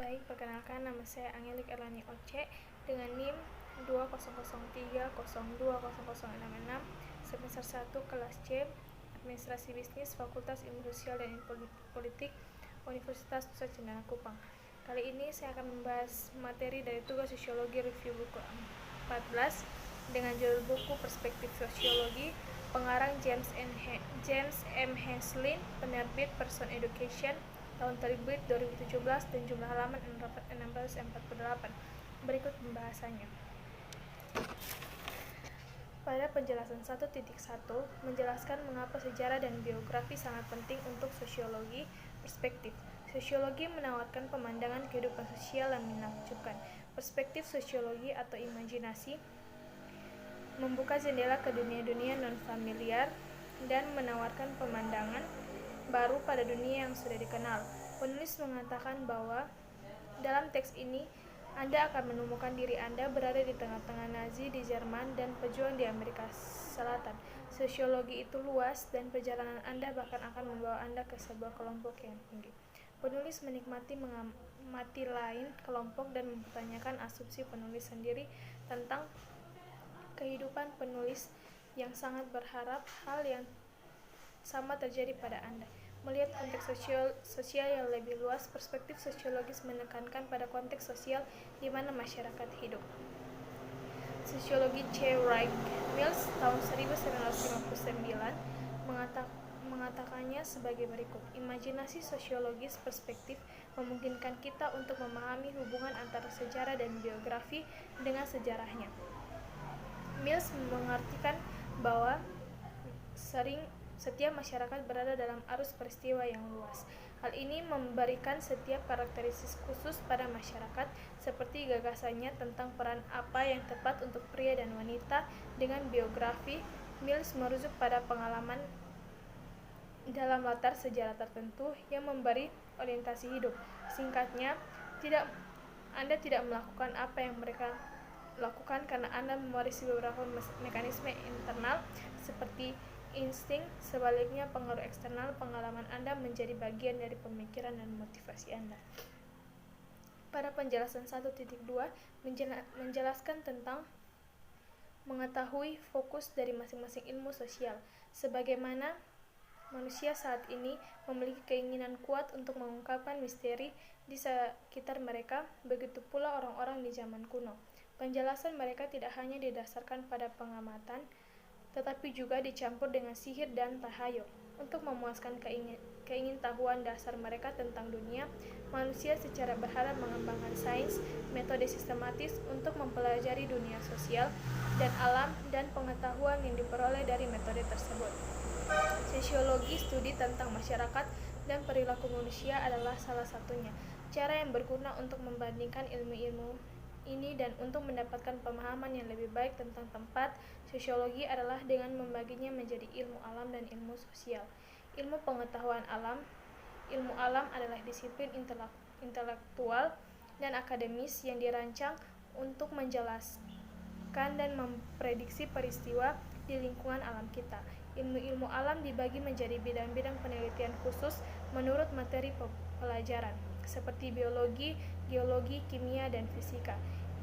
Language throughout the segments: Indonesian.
Baik, perkenalkan nama saya Angelik Erlani Oce dengan NIM 2003020066 semester 1 kelas C Administrasi Bisnis Fakultas Ilmu Sosial dan Politik Universitas Nusa Cendana Kupang. Kali ini saya akan membahas materi dari tugas sosiologi review buku 14 dengan judul buku Perspektif Sosiologi, pengarang James M. Henslin, penerbit Person Education, tahun terbit 2017 dan jumlah halaman 648. Berikut pembahasannya. Pada penjelasan 1.1 menjelaskan mengapa sejarah dan biografi sangat penting untuk sosiologi perspektif. Sosiologi menawarkan pemandangan kehidupan sosial yang menakjubkan. Perspektif sosiologi atau imajinasi membuka jendela ke dunia-dunia non-familiar dan menawarkan pemandangan baru pada dunia yang sudah dikenal. Penulis mengatakan bahwa dalam teks ini Anda akan menemukan diri Anda berada di tengah-tengah Nazi di Jerman dan pejuang di Amerika Selatan. Sosiologi itu luas dan perjalanan Anda bahkan akan membawa Anda ke sebuah kelompok yang tinggi. Penulis menikmati mengamati lain kelompok dan mempertanyakan asumsi penulis sendiri tentang kehidupan penulis yang sangat berharap hal yang sama terjadi pada Anda. Melihat konteks sosial yang lebih luas, perspektif sosiologis menekankan pada konteks sosial di mana masyarakat hidup. Sosiologi C. Wright Mills tahun 1959 mengatakannya sebagai berikut. Imajinasi sosiologis perspektif memungkinkan kita untuk memahami hubungan antara sejarah dan biografi dengan sejarahnya. Mills mengartikan bahwa setiap masyarakat berada dalam arus peristiwa yang luas. Hal ini memberikan setiap karakteristik khusus pada masyarakat, seperti gagasannya tentang peran apa yang tepat untuk pria dan wanita. Dengan biografi, Mills merujuk pada pengalaman dalam latar sejarah tertentu yang memberi orientasi hidup. Singkatnya, Anda tidak melakukan apa yang mereka lakukan karena Anda mewarisi beberapa mekanisme internal seperti insting. Sebaliknya, pengaruh eksternal pengalaman Anda menjadi bagian dari pemikiran dan motivasi Anda. Pada penjelasan 1.2 menjelaskan tentang mengetahui fokus dari masing-masing ilmu sosial. Sebagaimana manusia saat ini memiliki keinginan kuat untuk mengungkapkan misteri di sekitar mereka, begitu pula orang-orang di zaman kuno. Penjelasan mereka tidak hanya didasarkan pada pengamatan, tetapi juga dicampur dengan sihir dan tahayul. Untuk memuaskan keingintahuan dasar mereka tentang dunia, manusia secara berharap mengembangkan sains, metode sistematis untuk mempelajari dunia sosial dan alam, dan pengetahuan yang diperoleh dari metode tersebut. Sosiologi studi tentang masyarakat dan perilaku manusia adalah salah satunya. Cara yang berguna untuk membandingkan ilmu-ilmu ini dan untuk mendapatkan pemahaman yang lebih baik tentang tempat sosiologi adalah dengan membaginya menjadi ilmu alam dan ilmu sosial. Ilmu pengetahuan alam. Ilmu alam adalah disiplin intelektual dan akademis yang dirancang untuk menjelaskan dan memprediksi peristiwa di lingkungan alam kita. Ilmu-ilmu alam dibagi menjadi bidang-bidang penelitian khusus menurut materi pelajaran, seperti biologi, geologi, kimia, dan fisika.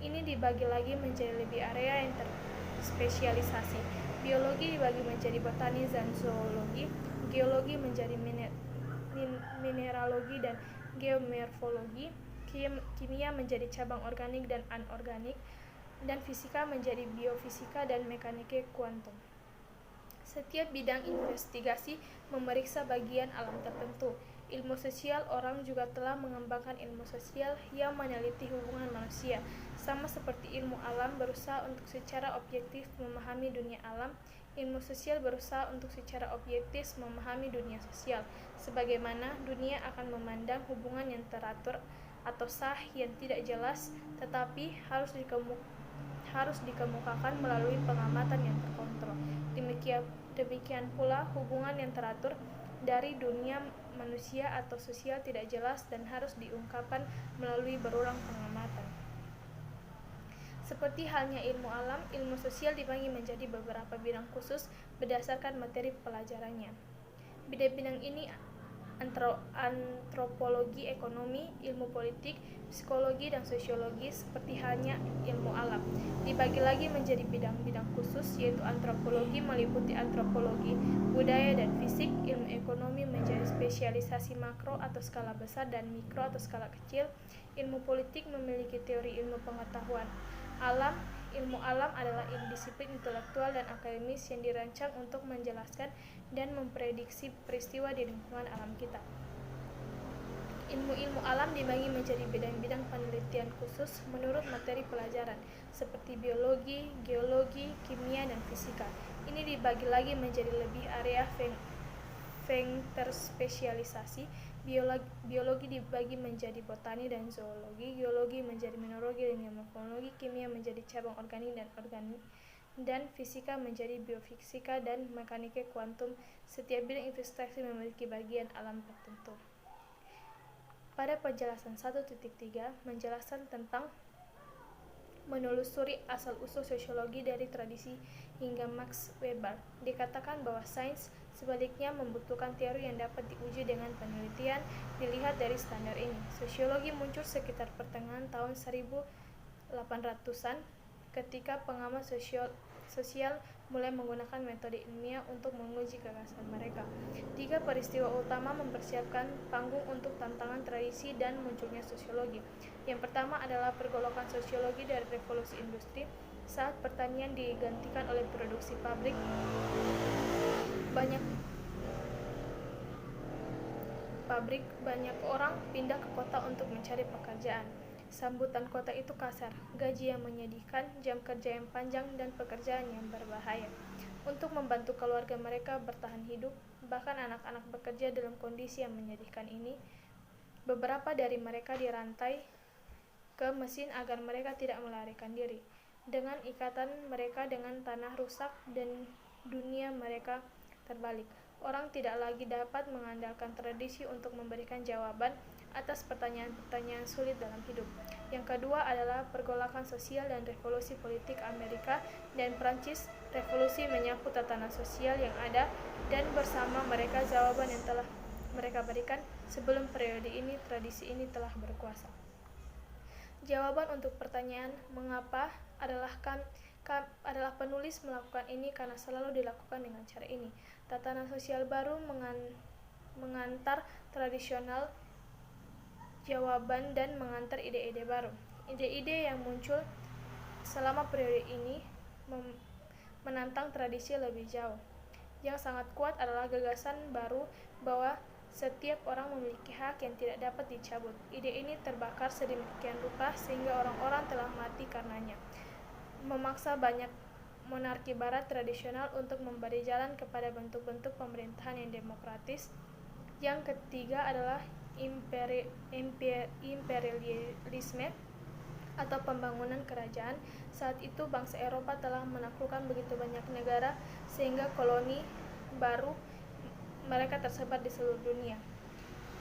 Ini dibagi lagi menjadi lebih area yang terspesialisasi. Biologi dibagi menjadi botani dan zoologi, geologi menjadi mineralogi dan geomorfologi, kimia menjadi cabang organik dan anorganik, dan fisika menjadi biofisika dan mekanika kuantum. Setiap bidang investigasi memeriksa bagian alam tertentu. Ilmu sosial orang juga telah mengembangkan ilmu sosial yang meneliti hubungan manusia. Sama seperti ilmu alam berusaha untuk secara objektif memahami dunia alam, ilmu sosial berusaha untuk secara objektif memahami dunia sosial. Sebagaimana dunia akan memandang hubungan yang teratur atau sah yang tidak jelas, tetapi harus dikemukakan melalui pengamatan yang terkontrol. Demikian pula hubungan yang teratur dari dunia manusia atau sosial tidak jelas dan harus diungkapkan melalui berulang pengamatan. Seperti halnya ilmu alam, ilmu sosial dibagi menjadi beberapa bidang khusus berdasarkan materi pelajarannya. Bidang-bidang ini antropologi ekonomi, ilmu politik, psikologi, dan sosiologi seperti halnya ilmu alam. Dibagi lagi menjadi bidang-bidang khusus, yaitu antropologi meliputi antropologi budaya dan fisik, ilmu ekonomi menjadi spesialisasi makro atau skala besar dan mikro atau skala kecil, ilmu politik memiliki teori ilmu pengetahuan alam. Ilmu alam adalah disiplin intelektual dan akademis yang dirancang untuk menjelaskan dan memprediksi peristiwa di lingkungan alam kita. Ilmu-ilmu alam dibagi menjadi bidang-bidang penelitian khusus menurut materi pelajaran, seperti biologi, geologi, kimia, dan fisika. Ini dibagi lagi menjadi lebih area terspesialisasi. Biologi dibagi menjadi botani dan zoologi, geologi menjadi mineralogi dan geomorfologi, kimia menjadi cabang organik dan fisika menjadi biofisika dan mekanika kuantum. Setiap bidang investasi memiliki bagian alam tertentu. Pada penjelasan 1.3 menjelaskan tentang menelusuri asal-usul sosiologi dari tradisi hingga Max Weber. Dikatakan bahwa sains sebaliknya membutuhkan teori yang dapat diuji dengan penelitian. Dilihat dari standar ini, sosiologi muncul sekitar pertengahan tahun 1800-an ketika pengamat sosial mulai menggunakan metode ilmiah untuk menguji gagasan mereka. 3 peristiwa utama mempersiapkan panggung untuk tantangan tradisi dan munculnya sosiologi. Yang pertama adalah pergolakan sosiologi dari revolusi industri. Saat pertanian digantikan oleh produksi pabrik, banyak orang pindah ke kota untuk mencari pekerjaan. Sambutan kota itu kasar, gaji yang menyedihkan, jam kerja yang panjang, dan pekerjaan yang berbahaya. Untuk membantu keluarga mereka bertahan hidup, bahkan anak-anak bekerja dalam kondisi yang menyedihkan ini. Beberapa dari mereka dirantai ke mesin agar mereka tidak melarikan diri. Dengan ikatan mereka dengan tanah rusak dan dunia mereka terbalik. Orang tidak lagi dapat mengandalkan tradisi untuk memberikan jawaban atas pertanyaan-pertanyaan sulit dalam hidup. Yang kedua adalah pergolakan sosial dan revolusi politik Amerika dan Prancis. Revolusi menyapu tatanan sosial yang ada dan bersama mereka jawaban yang telah mereka berikan. Sebelum periode ini, tradisi ini telah berkuasa. Jawaban untuk pertanyaan mengapa adalah penulis melakukan ini karena selalu dilakukan dengan cara ini. Tatanan sosial baru mengantar tradisional jawaban dan mengantar ide-ide baru. Ide-ide yang muncul selama periode ini menantang tradisi lebih jauh. Yang sangat kuat adalah gagasan baru bahwa setiap orang memiliki hak yang tidak dapat dicabut. Ide ini terbakar sedemikian rupa sehingga orang-orang telah mati karenanya. Memaksa banyak monarki barat tradisional untuk memberi jalan kepada bentuk-bentuk pemerintahan yang demokratis. Yang ketiga adalah imperialisme atau pembangunan kerajaan. Saat itu bangsa Eropa telah menaklukkan begitu banyak negara sehingga koloni baru mereka tersebar di seluruh dunia.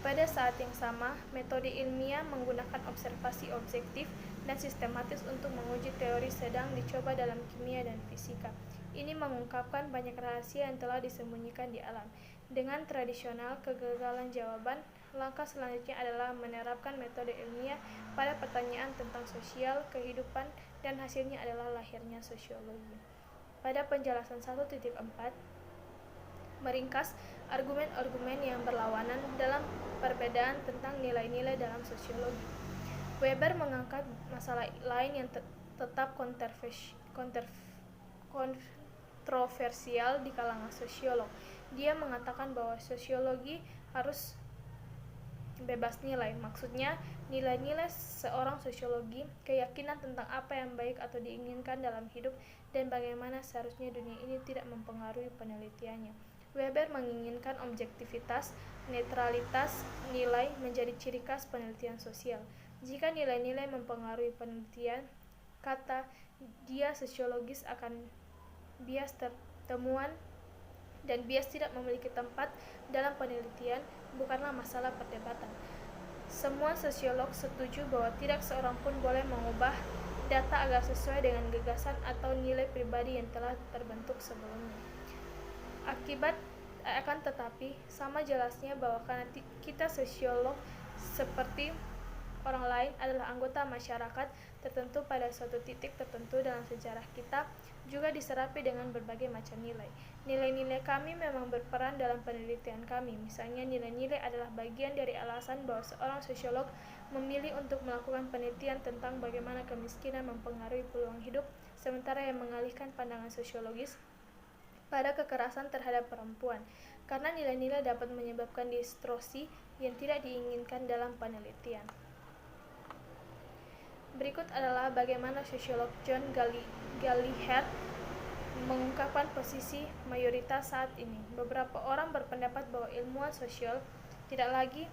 Pada saat yang sama, metode ilmiah menggunakan observasi objektif dan sistematis untuk menguji teori sedang dicoba dalam kimia dan fisika. Ini mengungkapkan banyak rahasia yang telah disembunyikan di alam. Dengan tradisional kegagalan jawaban, langkah selanjutnya adalah menerapkan metode ilmiah pada pertanyaan tentang sosial, kehidupan, dan hasilnya adalah lahirnya sosiologi. Pada penjelasan 1.4, meringkas argumen-argumen yang berlawanan dalam perbedaan tentang nilai-nilai dalam sosiologi. Weber mengangkat masalah lain yang tetap kontroversial di kalangan sosiolog. Dia mengatakan bahwa sosiologi harus bebas nilai. Maksudnya, nilai-nilai seorang sosiologi, keyakinan tentang apa yang baik atau diinginkan dalam hidup, dan bagaimana seharusnya dunia ini tidak mempengaruhi penelitiannya. Weber menginginkan objektivitas, netralitas nilai menjadi ciri khas penelitian sosial. Jika nilai-nilai mempengaruhi penelitian, kata dia sosiologis akan bias temuan dan bias tidak memiliki tempat dalam penelitian bukanlah masalah perdebatan. Semua sosiolog setuju bahwa tidak seorang pun boleh mengubah data agar sesuai dengan gagasan atau nilai pribadi yang telah terbentuk sebelumnya. Akan tetapi, sama jelasnya bahwa karena kita sosiolog seperti orang lain adalah anggota masyarakat tertentu pada suatu titik tertentu dalam sejarah kita, juga diserapi dengan berbagai macam nilai. Nilai-nilai kami memang berperan dalam penelitian kami. Misalnya, nilai-nilai adalah bagian dari alasan bahwa seorang sosiolog memilih untuk melakukan penelitian tentang bagaimana kemiskinan mempengaruhi peluang hidup, sementara yang mengalihkan pandangan sosiologis pada kekerasan terhadap perempuan, karena nilai-nilai dapat menyebabkan distorsi yang tidak diinginkan dalam penelitian. Berikut adalah bagaimana sosiolog John Gallagher mengungkapkan posisi mayoritas saat ini. Beberapa orang berpendapat bahwa ilmuwan sosial, tidak lagi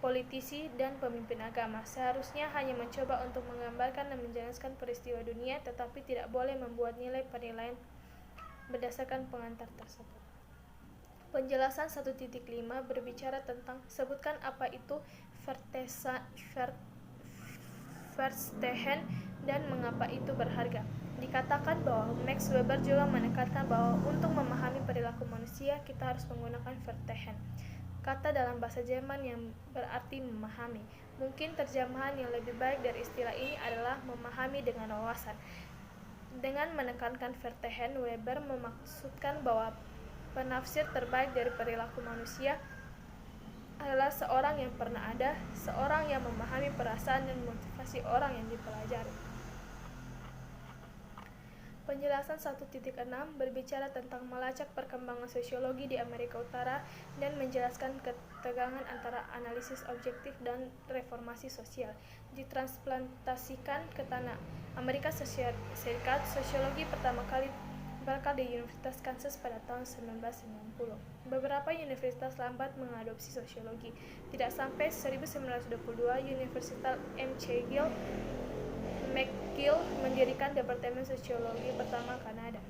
politisi dan pemimpin agama, seharusnya hanya mencoba untuk menggambarkan dan menjelaskan peristiwa dunia, tetapi tidak boleh membuat nilai penilaian berdasarkan pengantar tersebut. Penjelasan 1.5 berbicara tentang sebutkan apa itu Verstehen dan mengapa itu berharga. Dikatakan bahwa Max Weber juga menekankan bahwa untuk memahami perilaku manusia, kita harus menggunakan Verstehen, kata dalam bahasa Jerman yang berarti memahami. Mungkin terjemahan yang lebih baik dari istilah ini adalah memahami dengan wawasan. Dengan menekankan Verstehen, Weber memaksudkan bahwa penafsir terbaik dari perilaku manusia adalah seorang yang pernah ada, seorang yang memahami perasaan dan motivasi orang yang dipelajari. Penjelasan 1.6 berbicara tentang melacak perkembangan sosiologi di Amerika Utara dan menjelaskan ketegangan antara analisis objektif dan reformasi sosial. Ditransplantasikan ke tanah Amerika Serikat, sosiologi pertama kali berasal di Universitas Kansas pada tahun 1990. Beberapa universitas lambat mengadopsi sosiologi. Tidak sampai 1922, Universitas McGill mendirikan Departemen Sosiologi pertama Kanada.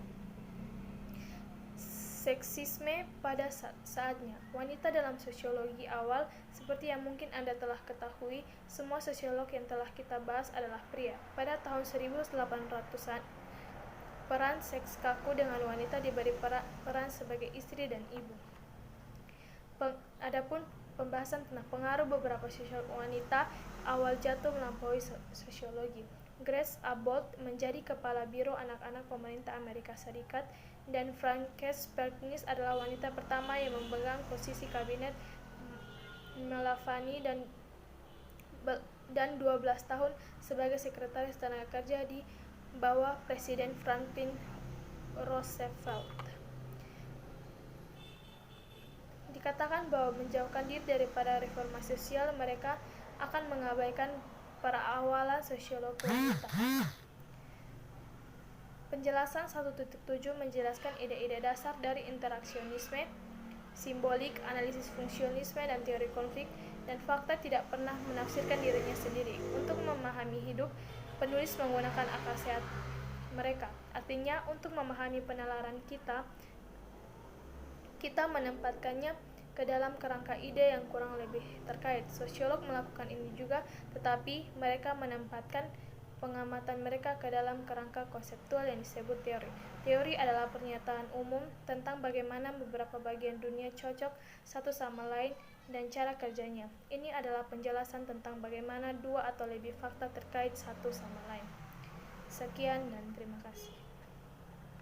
Seksisme pada saatnya. Wanita dalam sosiologi awal, seperti yang mungkin Anda telah ketahui, semua sosiolog yang telah kita bahas adalah pria. Pada tahun 1800-an, peran seks kaku dengan wanita diberi peran sebagai istri dan ibu. Adapun pembahasan tentang pengaruh beberapa sosiolog wanita awal jatuh melampaui sosiologi. Grace Abbott menjadi kepala Biro Anak-anak Pemerintah Amerika Serikat, dan Frances Perkins adalah wanita pertama yang memegang posisi kabinet Melavani dan 12 tahun sebagai sekretaris tenaga kerja di bawah Presiden Franklin Roosevelt. Dikatakan bahwa menjauhkan diri daripada reformasi sosial, mereka akan mengabaikan perawalan sosiolog wanita. Penjelasan 1.7 menjelaskan ide-ide dasar dari interaksionisme, simbolik, analisis fungsionisme, dan teori konflik, dan fakta tidak pernah menafsirkan dirinya sendiri. Untuk memahami hidup, penulis menggunakan akal sehat mereka. Artinya, untuk memahami penalaran kita menempatkannya ke dalam kerangka ide yang kurang lebih terkait. Sosiolog melakukan ini juga, tetapi mereka menempatkan pengamatan mereka ke dalam kerangka konseptual yang disebut teori. Teori adalah pernyataan umum tentang bagaimana beberapa bagian dunia cocok satu sama lain dan cara kerjanya. Ini adalah penjelasan tentang bagaimana dua atau lebih fakta terkait satu sama lain. Sekian dan terima kasih.